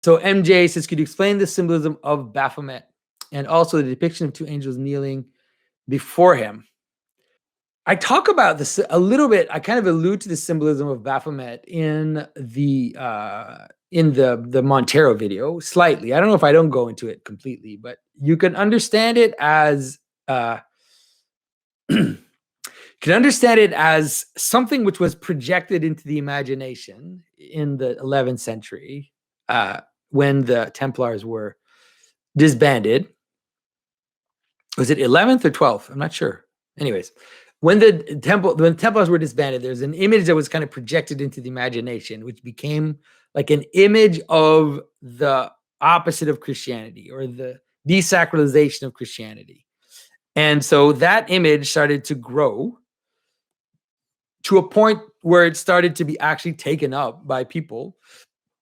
So MJ says, could you explain the symbolism of Baphomet and also the depiction of two angels kneeling before him? I talk about this a little bit. I kind of allude to the symbolism of Baphomet in the Montero video slightly. I don't know if I don't go into it completely, but you can understand it as something which was projected into the imagination in the 11th century when the Templars were disbanded. Was it 11th or 12th? I'm not sure. Anyways, when the Templars were disbanded, there's an image that was kind of projected into the imagination, which became like an image of the opposite of Christianity, or the desacralization of Christianity. And so that image started to grow to a point where it started to be actually taken up by people,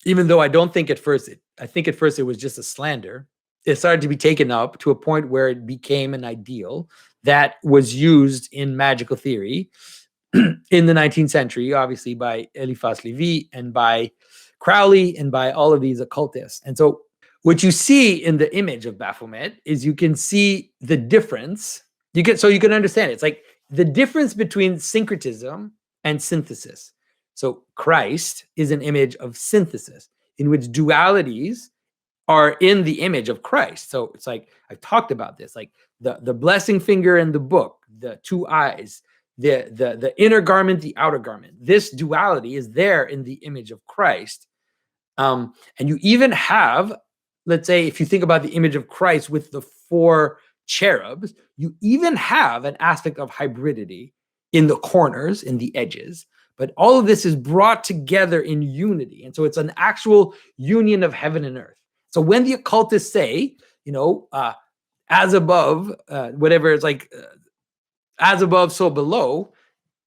even though I don't think at first I think at first it was just a slander. It started to be taken up to a point where it became an ideal that was used in magical theory in the 19th century, obviously by Eliphas Levi and by Crowley and by all of these occultists. And so what you see in the image of Baphomet is you can see the difference. You can understand it. It's like the difference between syncretism and synthesis. So Christ is an image of synthesis in which dualities are in the image of Christ. So it's like I've talked about this, like the blessing finger in the book, the two eyes, the inner garment, the outer garment. This duality is there in the image of Christ. And you even have, let's say, if you think about the image of Christ with the four cherubs, you even have an aspect of hybridity in the corners, in the edges. But all of this is brought together in unity. And so it's an actual union of heaven and earth. So when the occultists say, as above, whatever, it's like as above, so below,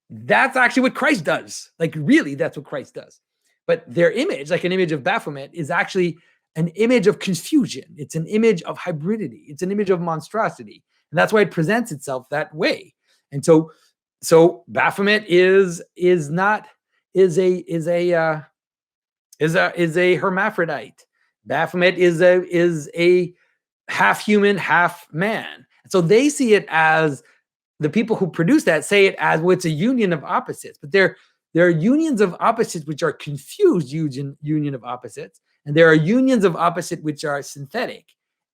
that's actually what Christ does. Like, really, that's what Christ does. But their image, like an image of Baphomet, is actually an image of confusion. It's an image of hybridity. It's an image of monstrosity. And that's why it presents itself that way. And so Baphomet is a hermaphrodite. Baphomet is a half human, half man. So they see it as, the people who produce that say it as, well, it's a union of opposites. But there are unions of opposites which are confused union of opposites, and there are unions of opposite which are synthetic.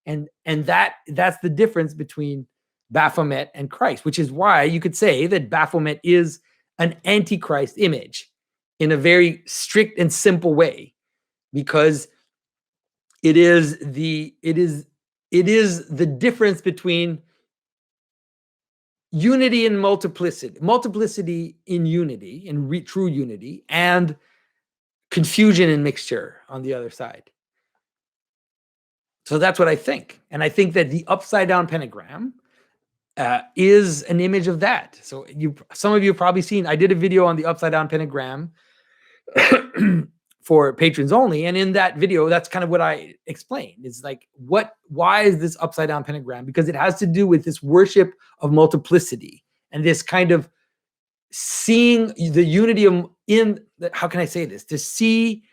And that's the difference between Baphomet and Christ, which is why you could say that Baphomet is an antichrist image in a very strict and simple way, because it is the difference between unity and multiplicity in unity, in true unity, and confusion and mixture on the other side. So that's what I think. And I think that the upside down pentagram is an image of that. So some of you have probably seen, I did a video on the upside down pentagram for patrons only. And in that video, that's kind of what I explained. It's like, why is this upside down pentagram? Because it has to do with this worship of multiplicity and this kind of seeing the unity how can I say this? To see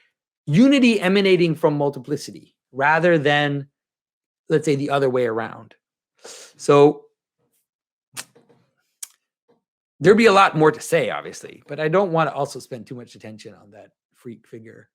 unity emanating from multiplicity rather than, let's say, the other way around. So there'd be a lot more to say, obviously, but I don't want to also spend too much attention on that freak figure.